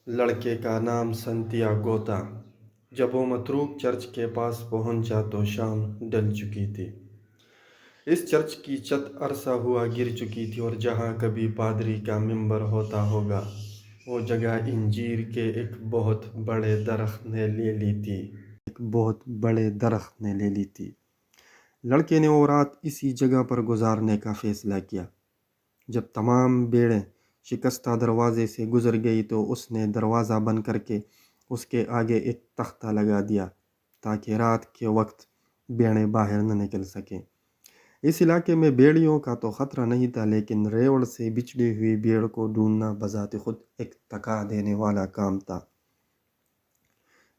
لڑکے کا نام سنتیاگو تھا۔ جب وہ متروک چرچ کے پاس پہنچا تو شام ڈل چکی تھی۔ اس چرچ کی چھت عرصہ ہوا گر چکی تھی اور جہاں کبھی پادری کا ممبر ہوتا ہوگا وہ جگہ انجیر کے ایک بہت بڑے درخت نے لے لی تھی۔ لڑکے نے وہ رات اسی جگہ پر گزارنے کا فیصلہ کیا۔ جب تمام بھیڑیں شکستہ دروازے سے گزر گئی تو اس نے دروازہ بند کر کے اس کے آگے ایک تختہ لگا دیا تاکہ رات کے وقت بھیڑیں باہر نہ نکل سکیں۔ اس علاقے میں بھیڑیوں کا تو خطرہ نہیں تھا، لیکن ریوڑ سے بچھڑی ہوئی بھیڑ کو ڈھونڈنا بذات خود ایک تکا دینے والا کام تھا۔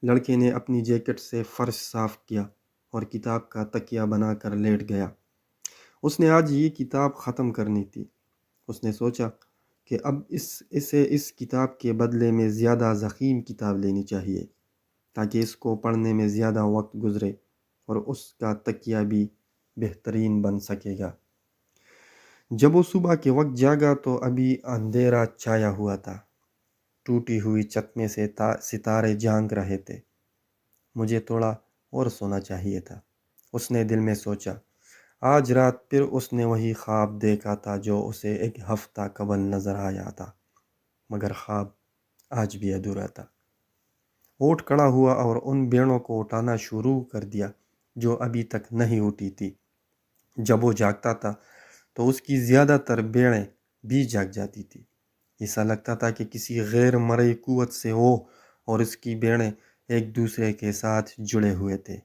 لڑکے نے اپنی جیکٹ سے فرش صاف کیا اور کتاب کا تکیہ بنا کر لیٹ گیا۔ اس نے آج یہ کتاب ختم کرنی تھی۔ اس نے سوچا کہ اب اسے اس کتاب کے بدلے میں زیادہ ضخیم کتاب لینی چاہیے تاکہ اس کو پڑھنے میں زیادہ وقت گزرے اور اس کا تکیہ بھی بہترین بن سکے گا۔ جب وہ صبح کے وقت جاگا تو ابھی اندھیرا چھایا ہوا تھا۔ ٹوٹی ہوئی چھت میں سے ستارے جھانک رہے تھے۔ مجھے تھوڑا اور سونا چاہیے تھا، اس نے دل میں سوچا۔ آج رات پھر اس نے وہی خواب دیکھا تھا جو اسے ایک ہفتہ قبل نظر آیا تھا، مگر خواب آج بھی ادھورا تھا۔ اٹھ کھڑا ہوا اور ان بھیڑوں کو اٹھانا شروع کر دیا جو ابھی تک نہیں اٹھی تھی۔ جب وہ جاگتا تھا تو اس کی زیادہ تر بھیڑیں بھی جاگ جاتی تھی۔ ایسا لگتا تھا کہ کسی غیر مرئی قوت سے وہ اور اس کی بھیڑیں ایک دوسرے کے ساتھ جڑے ہوئے تھے۔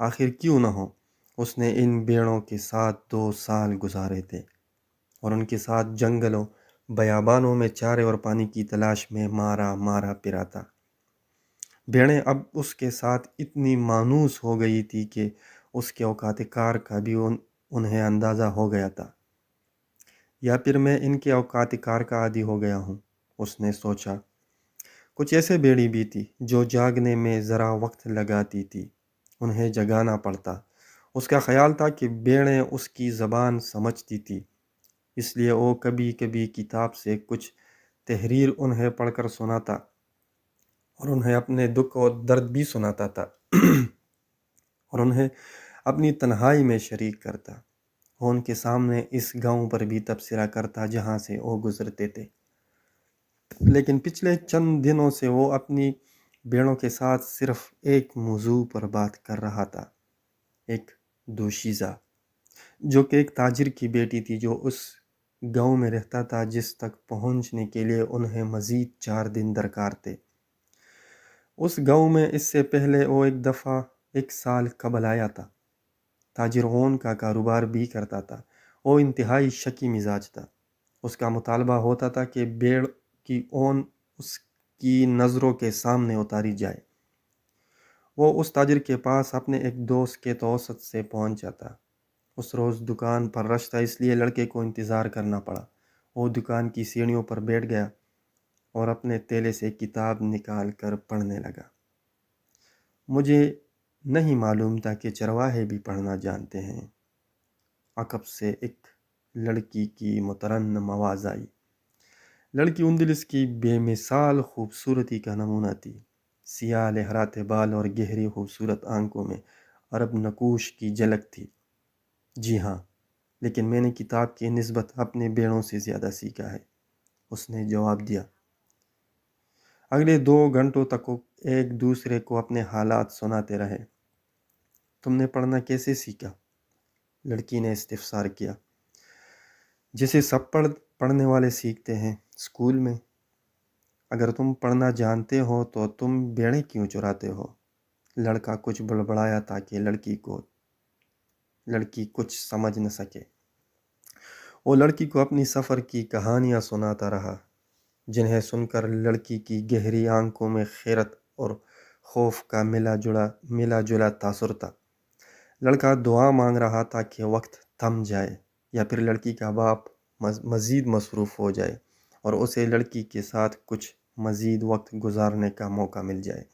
آخر کیوں نہ ہو، اس نے ان بھیڑوں کے ساتھ 2 سال گزارے تھے اور ان کے ساتھ جنگلوں بیابانوں میں چارے اور پانی کی تلاش میں مارا پھرا تھا۔ بھیڑیں اب اس کے ساتھ اتنی مانوس ہو گئی تھی کہ اس کے اوقات کار کا بھی انہیں اندازہ ہو گیا تھا۔ یا پھر میں ان کے اوقات کار کا عادی ہو گیا ہوں، اس نے سوچا۔ کچھ ایسے بھیڑی بھی تھی جو جاگنے میں ذرا وقت لگاتی تھی، انہیں جگانا پڑتا۔ اس کا خیال تھا کہ بھیڑیں اس کی زبان سمجھتی تھی، اس لیے وہ کبھی کبھی کتاب سے کچھ تحریر انہیں پڑھ کر سناتا اور انہیں اپنے دکھ اور درد بھی سناتا تھا اور انہیں اپنی تنہائی میں شریک کرتا۔ وہ ان کے سامنے اس گاؤں پر بھی تبصرہ کرتا جہاں سے وہ گزرتے تھے، لیکن پچھلے چند دنوں سے وہ اپنی بھیڑوں کے ساتھ صرف ایک موضوع پر بات کر رہا تھا، ایک دوشیزہ جو کہ ایک تاجر کی بیٹی تھی جو اس گاؤں میں رہتا تھا جس تک پہنچنے کے لیے انہیں مزید 4 دن درکار تھے۔ اس گاؤں میں اس سے پہلے وہ ایک دفعہ 1 سال قبل آیا تھا۔ تاجر اون کا کاروبار بھی کرتا تھا۔ وہ انتہائی شکی مزاج تھا۔ اس کا مطالبہ ہوتا تھا کہ بھیڑ کی اون اس کی نظروں کے سامنے اتاری جائے۔ وہ اس تاجر کے پاس اپنے ایک دوست کے توسط سے پہنچ جاتا۔ اس روز دکان پر رش تھا، اس لیے لڑکے کو انتظار کرنا پڑا۔ وہ دکان کی سیڑھیوں پر بیٹھ گیا اور اپنے تھیلے سے کتاب نکال کر پڑھنے لگا۔ مجھے نہیں معلوم تھا کہ چرواہے بھی پڑھنا جانتے ہیں۔ عقب سے ایک لڑکی کی مترنم آواز آئی۔ لڑکی اندلس کی بے مثال خوبصورتی کا نمونہ تھی۔ سیاہ لہراتے بال اور گہری خوبصورت آنکھوں میں عرب نقوش کی جھلک تھی۔ جی ہاں، لیکن میں نے کتاب کی نسبت اپنے بھیڑوں سے زیادہ سیکھا ہے، اس نے جواب دیا۔ اگلے 2 گھنٹوں تک وہ ایک دوسرے کو اپنے حالات سناتے رہے۔ تم نے پڑھنا کیسے سیکھا؟ لڑکی نے استفسار کیا۔ جیسے سب پڑھنے والے سیکھتے ہیں، اسکول میں۔ اگر تم پڑھنا جانتے ہو تو تم بھیڑیں کیوں چراتے ہو؟ لڑکا کچھ بڑبڑایا تاکہ لڑکی کچھ سمجھ نہ سکے۔ وہ لڑکی کو اپنی سفر کی کہانیاں سناتا رہا، جنہیں سن کر لڑکی کی گہری آنکھوں میں حیرت اور خوف کا ملا جلا تاثر تھا۔ لڑکا دعا مانگ رہا تھا کہ وقت تھم جائے یا پھر لڑکی کا باپ مزید مصروف ہو جائے اور اسے لڑکی کے ساتھ کچھ مزید وقت گزارنے کا موقع مل جائے،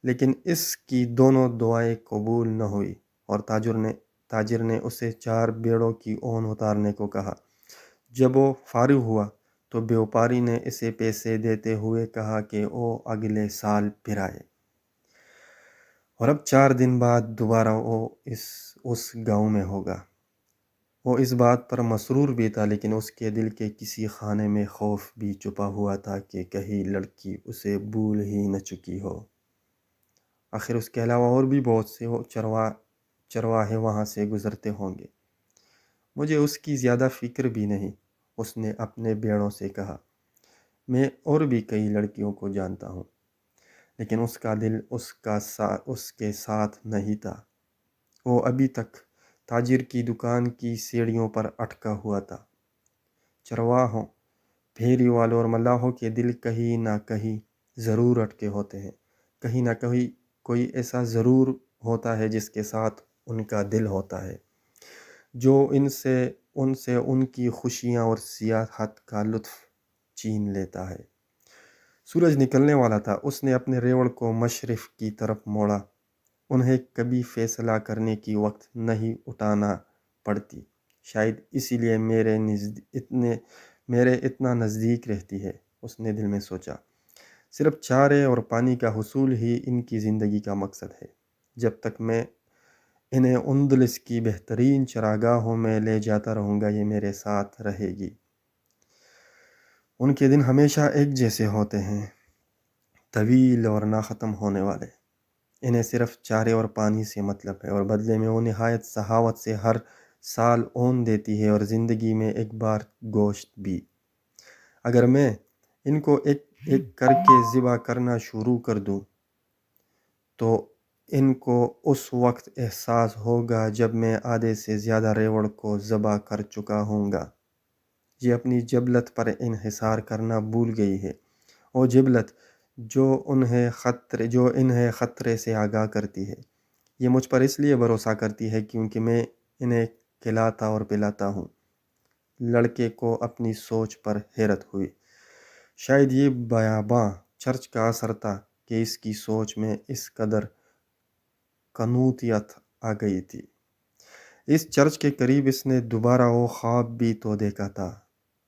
لیکن اس کی دونوں دعائیں قبول نہ ہوئی اور تاجر نے اسے 4 بھیڑوں کی اون اتارنے کو کہا۔ جب وہ فارغ ہوا تو بیوپاری نے اسے پیسے دیتے ہوئے کہا کہ وہ اگلے سال پھر آئے، اور اب 4 دن بعد دوبارہ وہ اس گاؤں میں ہوگا۔ وہ اس بات پر مسرور بھی تھا، لیکن اس کے دل کے کسی خانے میں خوف بھی چھپا ہوا تھا کہ کہیں لڑکی اسے بھول ہی نہ چکی ہو۔ آخر اس کے علاوہ اور بھی بہت سے چرواہے وہاں سے گزرتے ہوں گے، مجھے اس کی زیادہ فکر بھی نہیں، اس نے اپنے بھیڑوں سے کہا۔ میں اور بھی کئی لڑکیوں کو جانتا ہوں، لیکن اس کا دل اس کے ساتھ نہیں تھا۔ وہ ابھی تک تاجر کی دکان کی سیڑھیوں پر اٹکا ہوا تھا۔ چرواہوں، پھیری والوں اور ملاحوں کے دل کہیں نہ کہیں ضرور اٹکے ہوتے ہیں، کہیں نہ کہیں کوئی ایسا ضرور ہوتا ہے جس کے ساتھ ان کا دل ہوتا ہے، جو ان سے ان کی خوشیاں اور سیاحت کا لطف چھین لیتا ہے۔ سورج نکلنے والا تھا، اس نے اپنے ریوڑ کو مشرق کی طرف موڑا۔ انہیں کبھی فیصلہ کرنے کی وقت نہیں اٹھانا پڑتی، شاید اسی لیے میرے اتنا نزدیک رہتی ہے، اس نے دل میں سوچا۔ صرف چارے اور پانی کا حصول ہی ان کی زندگی کا مقصد ہے۔ جب تک میں انہیں اندلس کی بہترین چراگاہوں میں لے جاتا رہوں گا، یہ میرے ساتھ رہے گی۔ ان کے دن ہمیشہ ایک جیسے ہوتے ہیں، طویل اور نہ ختم ہونے والے۔ انہیں صرف چارے اور پانی سے مطلب ہے، اور بدلے میں وہ نہایت سخاوت سے ہر سال اون دیتی ہے، اور زندگی میں ایک بار گوشت بھی۔ اگر میں ان کو ایک ایک کر کے ذبح کرنا شروع کر دوں تو ان کو اس وقت احساس ہوگا جب میں آدھے سے زیادہ ریوڑ کو ذبح کر چکا ہوں گا۔ یہ اپنی جبلت پر انحصار کرنا بھول گئی ہے، وہ جبلت جو انہیں خطرے سے آگاہ کرتی ہے۔ یہ مجھ پر اس لیے بھروسہ کرتی ہے کیونکہ میں انہیں کھلاتا اور پلاتا ہوں۔ لڑکے کو اپنی سوچ پر حیرت ہوئی۔ شاید یہ بیاباں چرچ کا اثر تھا کہ اس کی سوچ میں اس قدر قنوتیت آ گئی تھی۔ اس چرچ کے قریب اس نے دوبارہ وہ خواب بھی تو دیکھا تھا۔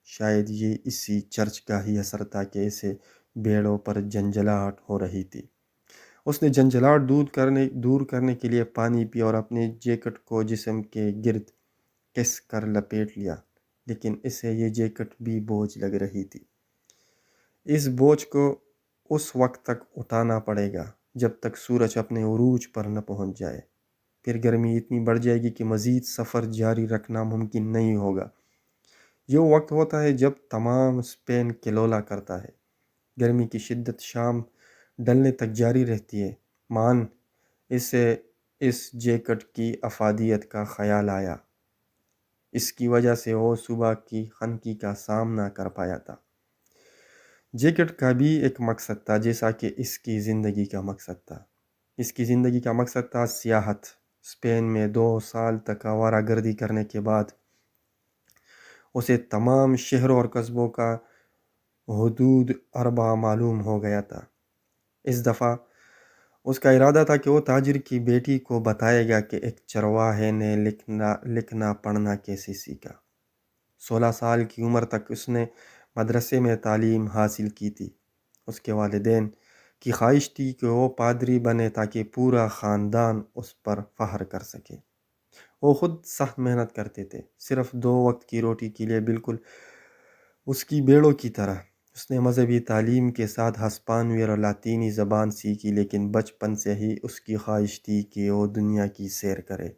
شاید یہ اسی چرچ کا ہی اثر تھا کہ اسے بیڑوں پر جھنجھلاہٹ ہو رہی تھی۔ اس نے جھنجھلاہٹ دور کرنے کے لیے پانی پیا اور اپنے جیکٹ کو جسم کے گرد کس کر لپیٹ لیا، لیکن اسے یہ جیکٹ بھی بوجھ لگ رہی تھی۔ اس بوجھ کو اس وقت تک اٹھانا پڑے گا جب تک سورج اپنے عروج پر نہ پہنچ جائے، پھر گرمی اتنی بڑھ جائے گی کہ مزید سفر جاری رکھنا ممکن نہیں ہوگا۔ یہ وقت ہوتا ہے جب تمام اسپین کلولا کرتا ہے، گرمی کی شدت شام ڈلنے تک جاری رہتی ہے۔ اسے اس جیکٹ کی افادیت کا خیال آیا، اس کی وجہ سے وہ صبح کی خنکی کا سامنا کر پایا تھا۔ جیکٹ کا بھی ایک مقصد تھا، جیسا کہ اس کی زندگی کا مقصد تھا۔ اس کی زندگی کا مقصد تھا سیاحت۔ اسپین میں 2 سال تک آوارہ گردی کرنے کے بعد اسے تمام شہروں اور قصبوں کا حدود اربع معلوم ہو گیا تھا۔ اس دفعہ اس کا ارادہ تھا کہ وہ تاجر کی بیٹی کو بتائے گا کہ ایک چرواہے نے لکھنا پڑھنا کیسے سیکھا۔ 16 سال کی عمر تک اس نے مدرسے میں تعلیم حاصل کی تھی۔ اس کے والدین کی خواہش تھی کہ وہ پادری بنے تاکہ پورا خاندان اس پر فخر کر سکے۔ وہ خود سخت محنت کرتے تھے، صرف 2 وقت کی روٹی کے لیے، بالکل اس کی بیڑوں کی طرح۔ اس نے مذہبی تعلیم کے ساتھ ہسپانوی اور لاطینی زبان سیکھی، لیکن بچپن سے ہی اس کی خواہش تھی کہ وہ دنیا کی سیر کرے۔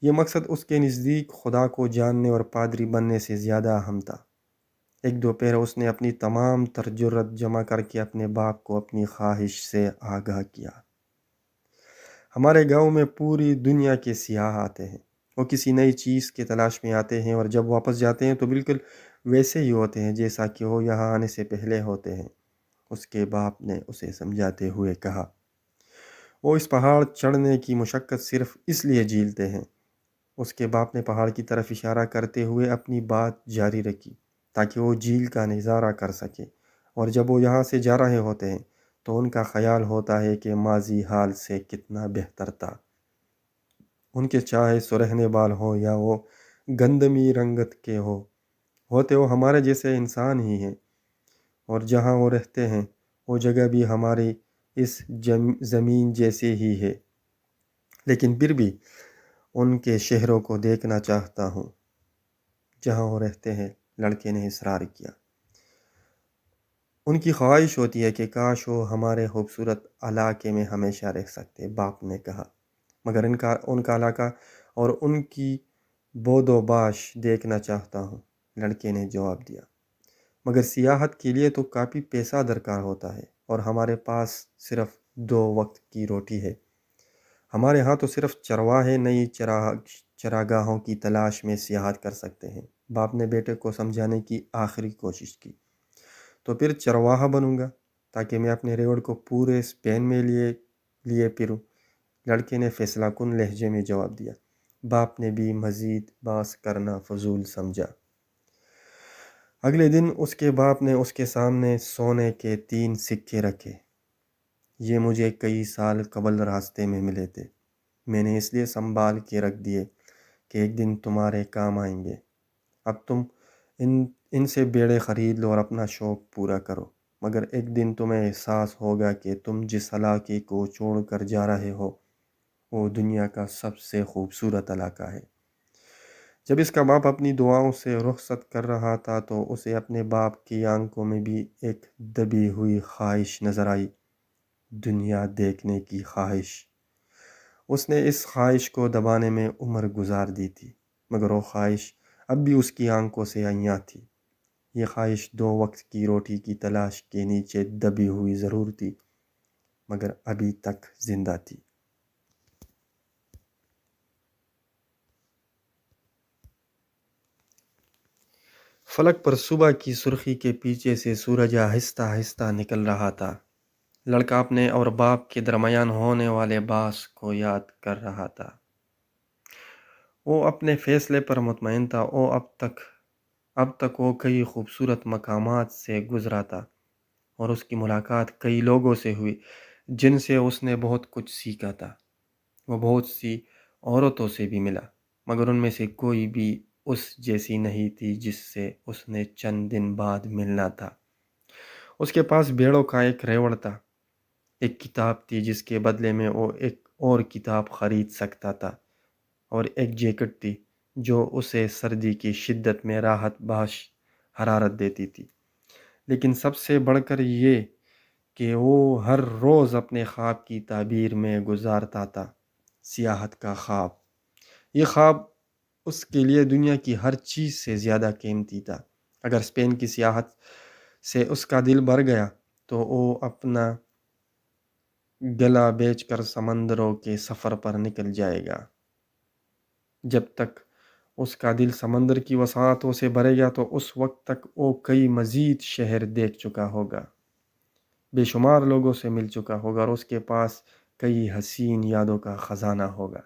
یہ مقصد اس کے نزدیک خدا کو جاننے اور پادری بننے سے زیادہ اہم تھا۔ ایک دوپہر اس نے اپنی تمام تر جرات جمع کر کے اپنے باپ کو اپنی خواہش سے آگاہ کیا۔ ہمارے گاؤں میں پوری دنیا کے سیاح آتے ہیں، وہ کسی نئی چیز کے تلاش میں آتے ہیں، اور جب واپس جاتے ہیں تو بالکل ویسے ہی ہوتے ہیں جیسا کہ وہ یہاں آنے سے پہلے ہوتے ہیں، اس کے باپ نے اسے سمجھاتے ہوئے کہا۔ وہ اس پہاڑ چڑھنے کی مشقت صرف اس لیے جھیلتے ہیں۔ اس کے باپ نے پہاڑ کی طرف اشارہ کرتے ہوئے اپنی بات جاری رکھی تاکہ وہ جھیل کا نظارہ کر سکے، اور جب وہ یہاں سے جا رہے ہوتے ہیں تو ان کا خیال ہوتا ہے کہ ماضی حال سے کتنا بہتر تھا۔ ان کے چاہے سرہنے بال ہوں یا وہ گندمی رنگت کے ہو، ہوتے وہ ہمارے جیسے انسان ہی ہیں، اور جہاں وہ رہتے ہیں وہ جگہ بھی ہماری اس زمین جیسے ہی ہے، لیکن پھر بھی ان کے شہروں کو دیکھنا چاہتا ہوں جہاں وہ رہتے ہیں۔ لڑکے نے اصرار کیا۔ ان کی خواہش ہوتی ہے کہ کاش وہ ہمارے خوبصورت علاقے میں ہمیشہ رہ سکتے، باپ نے کہا، مگر ان کا علاقہ اور ان کی بود و باش دیکھنا چاہتا ہوں، لڑکے نے جواب دیا۔ مگر سیاحت کے لیے تو کافی پیسہ درکار ہوتا ہے، اور ہمارے پاس صرف 2 وقت کی روٹی ہے۔ ہمارے ہاں تو صرف چرواہے نئی چراگاہوں کی تلاش میں سیاحت کر سکتے ہیں۔ باپ نے بیٹے کو سمجھانے کی آخری کوشش کی۔ تو پھر چرواہا بنوں گا تاکہ میں اپنے ریوڑ کو پورے اسپین میں لیے پھروں، لڑکے نے فیصلہ کن لہجے میں جواب دیا۔ باپ نے بھی مزید بحث کرنا فضول سمجھا۔ اگلے دن اس کے باپ نے اس کے سامنے سونے کے 3 سکے رکھے۔ یہ مجھے کئی سال قبل راستے میں ملے تھے، میں نے اس لیے سنبھال کے رکھ دیے کہ ایک دن تمہارے کام آئیں گے۔ اب تم ان سے بیڑے خرید لو اور اپنا شوق پورا کرو، مگر ایک دن تمہیں احساس ہوگا کہ تم جس علاقے کو چھوڑ کر جا رہے ہو وہ دنیا کا سب سے خوبصورت علاقہ ہے۔ جب اس کا باپ اپنی دعاؤں سے رخصت کر رہا تھا تو اسے اپنے باپ کی آنکھوں میں بھی ایک دبی ہوئی خواہش نظر آئی، دنیا دیکھنے کی خواہش۔ اس نے اس خواہش کو دبانے میں عمر گزار دی تھی، مگر وہ خواہش اب بھی اس کی آنکھوں سے عیاں تھی۔ یہ خواہش 2 وقت کی روٹی کی تلاش کے نیچے دبی ہوئی ضرور تھی، مگر ابھی تک زندہ تھی۔ فلک پر صبح کی سرخی کے پیچھے سے سورج آہستہ آہستہ نکل رہا تھا۔ لڑکا اپنے اور باپ کے درمیان ہونے والے بحث کو یاد کر رہا تھا۔ وہ اپنے فیصلے پر مطمئن تھا۔ اب تک وہ کئی خوبصورت مقامات سے گزرا تھا، اور اس کی ملاقات کئی لوگوں سے ہوئی جن سے اس نے بہت کچھ سیکھا تھا۔ وہ بہت سی عورتوں سے بھی ملا، مگر ان میں سے کوئی بھی اس جیسی نہیں تھی جس سے اس نے چند دن بعد ملنا تھا۔ اس کے پاس بھیڑوں کا ایک ریوڑ تھا، ایک کتاب تھی جس کے بدلے میں وہ ایک اور کتاب خرید سکتا تھا، اور ایک جیکٹ تھی جو اسے سردی کی شدت میں راحت بخش حرارت دیتی تھی۔ لیکن سب سے بڑھ کر یہ کہ وہ ہر روز اپنے خواب کی تعبیر میں گزارتا تھا، سیاحت کا خواب۔ یہ خواب اس کے لیے دنیا کی ہر چیز سے زیادہ قیمتی تھا۔ اگر اسپین کی سیاحت سے اس کا دل بھر گیا تو وہ اپنا گلا بیچ کر سمندروں کے سفر پر نکل جائے گا۔ جب تک اس کا دل سمندر کی وسعتوں سے بھرے گا تو اس وقت تک وہ کئی مزید شہر دیکھ چکا ہوگا، بے شمار لوگوں سے مل چکا ہوگا، اور اس کے پاس کئی حسین یادوں کا خزانہ ہوگا۔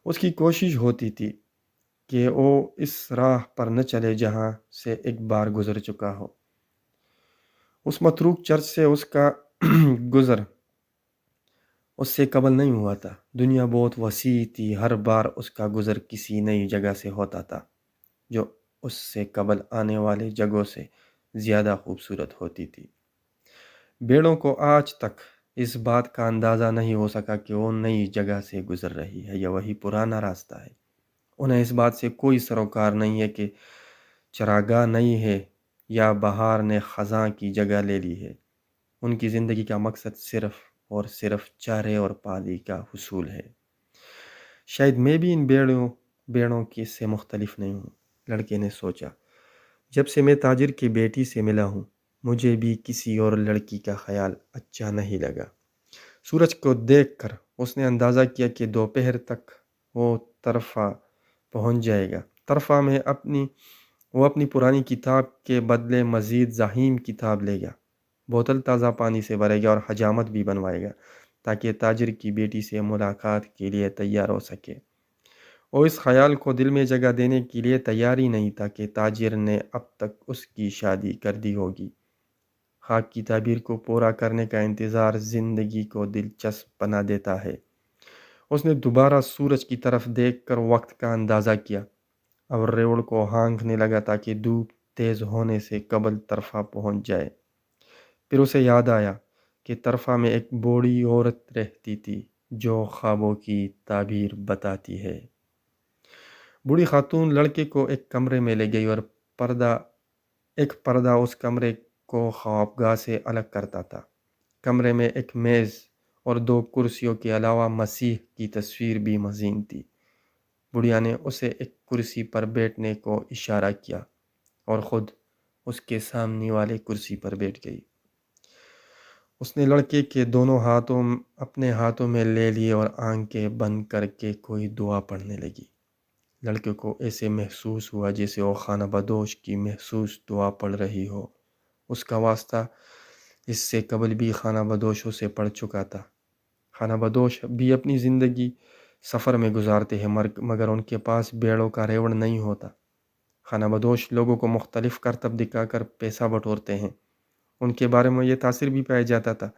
اس کی کوشش ہوتی تھی کہ وہ اس راہ پر نہ چلے جہاں سے ایک بار گزر چکا ہو۔ اس متروک چرچ سے اس کا گزر اس سے قبل نہیں ہوا تھا۔ دنیا بہت وسیع تھی، ہر بار اس کا گزر کسی نئی جگہ سے ہوتا تھا جو اس سے قبل آنے والے جگہوں سے زیادہ خوبصورت ہوتی تھی۔ بھیڑوں کو آج تک اس بات کا اندازہ نہیں ہو سکا کہ وہ نئی جگہ سے گزر رہی ہے یا وہی پرانا راستہ ہے۔ انہیں اس بات سے کوئی سروکار نہیں ہے کہ چراگاہ نہیں ہے یا بہار نے خزاں کی جگہ لے لی ہے۔ ان کی زندگی کا مقصد صرف اور صرف چارے اور پانی کا حصول ہے۔ شاید میں بھی ان بیڑوں کی سے مختلف نہیں ہوں، لڑکے نے سوچا۔ جب سے میں تاجر کی بیٹی سے ملا ہوں مجھے بھی کسی اور لڑکی کا خیال اچھا نہیں لگا۔ سورج کو دیکھ کر اس نے اندازہ کیا کہ دوپہر تک وہ طرفہ پہنچ جائے گا۔ طرفہ میں وہ اپنی پرانی کتاب کے بدلے مزید زحیم کتاب لے گا، بوتل تازہ پانی سے بھرے گا اور حجامت بھی بنوائے گا تاکہ تاجر کی بیٹی سے ملاقات کے لیے تیار ہو سکے۔ وہ اس خیال کو دل میں جگہ دینے کے لیے تیار ہی نہیں تھا کہ تاجر نے اب تک اس کی شادی کر دی ہوگی۔ خواب کی تعبیر کو پورا کرنے کا انتظار زندگی کو دلچسپ بنا دیتا ہے۔ اس نے دوبارہ سورج کی طرف دیکھ کر وقت کا اندازہ کیا۔ اور ریوڑ کو ہانکنے لگا تاکہ دھوپ تیز ہونے سے قبل طرفہ پہنچ جائے۔ پھر اسے یاد آیا کہ طرفہ میں ایک بوڑھی عورت رہتی تھی جو خوابوں کی تعبیر بتاتی ہے۔ بوڑھی خاتون لڑکے کو ایک کمرے میں لے گئی اور ایک پردہ اس کمرے کو خوابگاہ سے الگ کرتا تھا۔ کمرے میں ایک میز اور 2 کرسیوں کے علاوہ مسیح کی تصویر بھی مزین تھی۔ بڑھیا نے اسے ایک کرسی پر بیٹھنے کو اشارہ کیا اور خود اس کے سامنے والے کرسی پر بیٹھ گئی۔ اس نے لڑکے کے دونوں ہاتھوں اپنے ہاتھوں میں لے لیے اور آنکھیں بند کر کے کوئی دعا پڑھنے لگی۔ لڑکے کو ایسے محسوس ہوا جیسے وہ خانہ بدوش کی محسوس دعا پڑھ رہی ہو۔ اس کا واسطہ اس سے قبل بھی خانہ بدوشوں سے پڑھ چکا تھا۔ خانہ بدوش بھی اپنی زندگی سفر میں گزارتے ہیں مگر ان کے پاس بیڑوں کا ریوڑ نہیں ہوتا۔ خانہ بدوش لوگوں کو مختلف کرتب دکھا کر پیسہ بٹورتے ہیں۔ ان کے بارے میں یہ تاثر بھی پایا جاتا تھا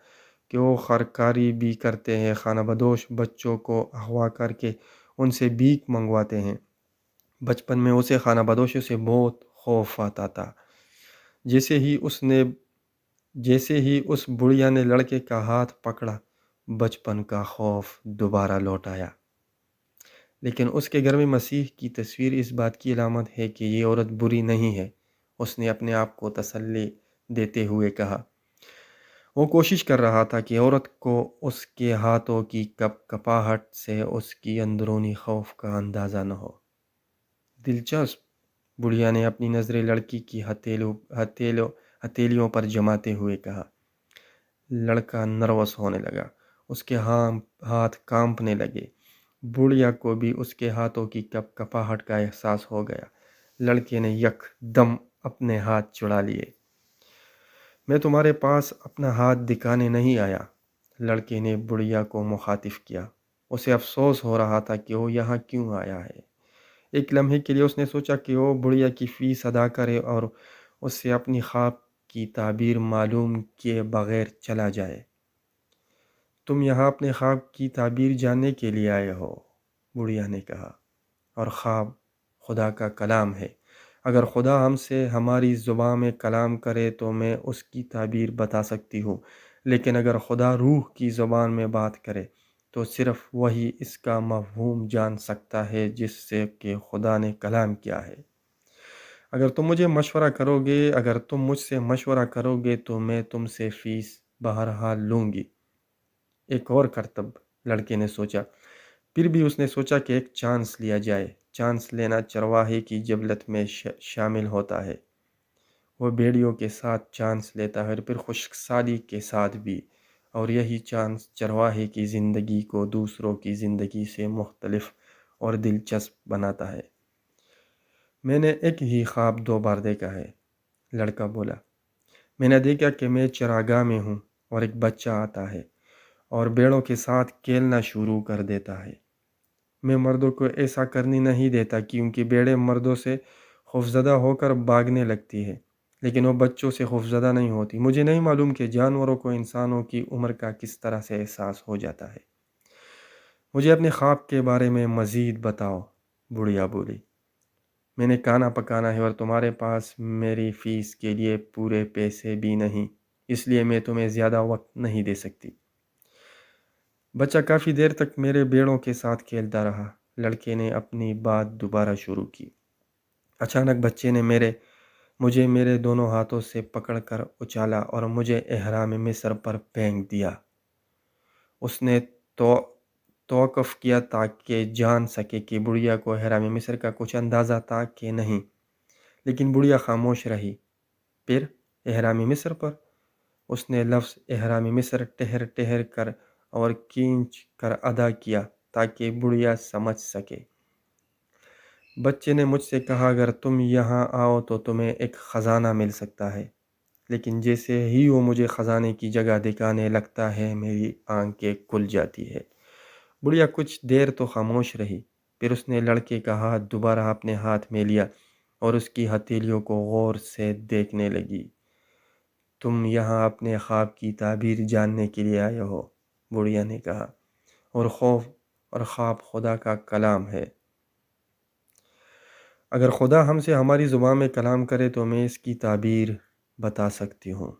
کہ وہ خرکاری بھی کرتے ہیں۔ خانہ بدوش بچوں کو اغوا کر کے ان سے بھیک منگواتے ہیں۔ بچپن میں اسے خانہ بدوشوں سے بہت خوف آتا تھا۔ جیسے ہی اس بڑھیا نے لڑکے کا ہاتھ پکڑا، بچپن کا خوف دوبارہ لوٹ آیا۔ لیکن اس کے گھر میں مسیح کی تصویر اس بات کی علامت ہے کہ یہ عورت بری نہیں ہے، اس نے اپنے آپ کو تسلی دیتے ہوئے کہا۔ وہ کوشش کر رہا تھا کہ عورت کو اس کے ہاتھوں کی کپاہٹ سے اس کی اندرونی خوف کا اندازہ نہ ہو۔ دلچسپ، بڑھیا نے اپنی نظریں لڑکی کی ہتھیلیوں پر جماتے ہوئے کہا۔ لڑکا نروس ہونے لگا، اس کے ہاتھ کانپنے لگے۔ بڑھیا کو بھی اس کے ہاتھوں کی کپاہٹ کا احساس ہو گیا۔ لڑکے نے یک دم اپنے ہاتھ چھڑا لیے۔ میں تمہارے پاس اپنا ہاتھ دکھانے نہیں آیا، لڑکے نے بڑھیا کو مخاطب کیا۔ اسے افسوس ہو رہا تھا کہ وہ یہاں کیوں آیا ہے۔ ایک لمحے کے لیے اس نے سوچا کہ وہ بڑھیا کی فیس ادا کرے اور اس سے اپنی خواب کی تعبیر معلوم کیے بغیر چلا جائے۔ تم یہاں اپنے خواب کی تعبیر جاننے کے لیے آئے ہو، بڑھیا نے کہا، اور خواب خدا کا کلام ہے۔ اگر خدا ہم سے ہماری زبان میں کلام کرے تو میں اس کی تعبیر بتا سکتی ہوں، لیکن اگر خدا روح کی زبان میں بات کرے تو صرف وہی اس کا مفہوم جان سکتا ہے جس سے کہ خدا نے کلام کیا ہے۔ اگر تم مجھ سے مشورہ کرو گے تو میں تم سے فیس بہرحال لوں گی۔ ایک اور کرتب، لڑکے نے سوچا۔ پھر بھی اس نے سوچا کہ ایک چانس لیا جائے۔ چانس لینا چرواہے کی جبلت میں شامل ہوتا ہے۔ وہ بھیڑیوں کے ساتھ چانس لیتا ہے اور پھر خشک سالی کے ساتھ بھی، اور یہی چانس چرواہے کی زندگی کو دوسروں کی زندگی سے مختلف اور دلچسپ بناتا ہے۔ میں نے ایک ہی خواب 2 بار دیکھا ہے، لڑکا بولا۔ میں نے دیکھا کہ میں چراگاہ میں ہوں اور ایک بچہ آتا ہے اور بیڑوں کے ساتھ کھیلنا شروع کر دیتا ہے۔ میں مردوں کو ایسا کرنے نہیں دیتا کیونکہ بیڑیں مردوں سے خوفزدہ ہو کر بھاگنے لگتی ہے، لیکن وہ بچوں سے خوفزدہ نہیں ہوتی۔ مجھے نہیں معلوم کہ جانوروں کو انسانوں کی عمر کا کس طرح سے احساس ہو جاتا ہے۔ مجھے اپنے خواب کے بارے میں مزید بتاؤ، بڑھیا بولی۔ میں نے کھانا پکانا ہے اور تمہارے پاس میری فیس کے لیے پورے پیسے بھی نہیں، اس لیے میں تمہیں زیادہ وقت نہیں دے سکتی۔ بچہ کافی دیر تک میرے بیڑوں کے ساتھ کھیلتا رہا۔ لڑکے نے اپنی بات دوبارہ شروع کی۔ اچانک بچے نے مجھے میرے دونوں ہاتھوں سے پکڑ کر اچالا اور مجھے احرام مصر پر پھینک دیا۔ اس نے توقف کیا تاکہ جان سکے کہ بڑھیا کو احرام مصر کا کچھ اندازہ تھا کہ نہیں، لیکن بڑھیا خاموش رہی۔ پھر احرام مصر پر اس نے لفظ احرام مصر ٹھہر ٹھہر کر اور کھینچ کر ادا کیا تاکہ بڑھیا سمجھ سکے۔ بچے نے مجھ سے کہا اگر تم یہاں آؤ تو تمہیں ایک خزانہ مل سکتا ہے، لیکن جیسے ہی وہ مجھے خزانے کی جگہ دکھانے لگتا ہے میری آنکھیں کھل جاتی ہے۔ بڑھیا کچھ دیر تو خاموش رہی، پھر اس نے لڑکے کا ہاتھ دوبارہ اپنے ہاتھ میں لیا اور اس کی ہتھیلیوں کو غور سے دیکھنے لگی۔ تم یہاں اپنے خواب کی تعبیر جاننے کے لیے آئے ہو، بڑھیا نے کہا، اور خواب خدا کا کلام ہے۔ اگر خدا ہم سے ہماری زبان میں کلام کرے تو میں اس کی تعبیر بتا سکتی ہوں۔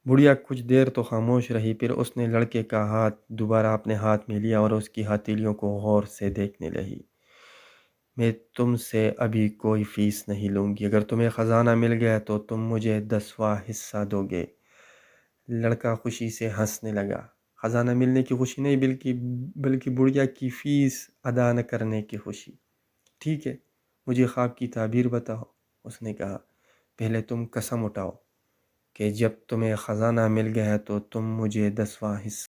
بڑھیا کچھ دیر تو خاموش رہی، پھر اس نے لڑکے کا ہاتھ دوبارہ اپنے ہاتھ میں لیا اور اس کی ہتھیلیوں کو غور سے دیکھنے لگی۔ میں تم سے ابھی کوئی فیس نہیں لوں گی، اگر تمہیں خزانہ مل گیا تو تم مجھے 10واں حصہ دو گے۔ لڑکا خوشی سے ہنسنے لگا۔ خزانہ ملنے کی خوشی نہیں، بلکہ بڑھیا کی فیس ادا نہ کرنے کی خوشی۔ ٹھیک ہے، مجھے خواب کی تعبیر بتاؤ، اس نے کہا۔ پہلے تم قسم اٹھاؤ کہ جب تمہیں خزانہ مل گیا تو تم مجھے 10واں حصہ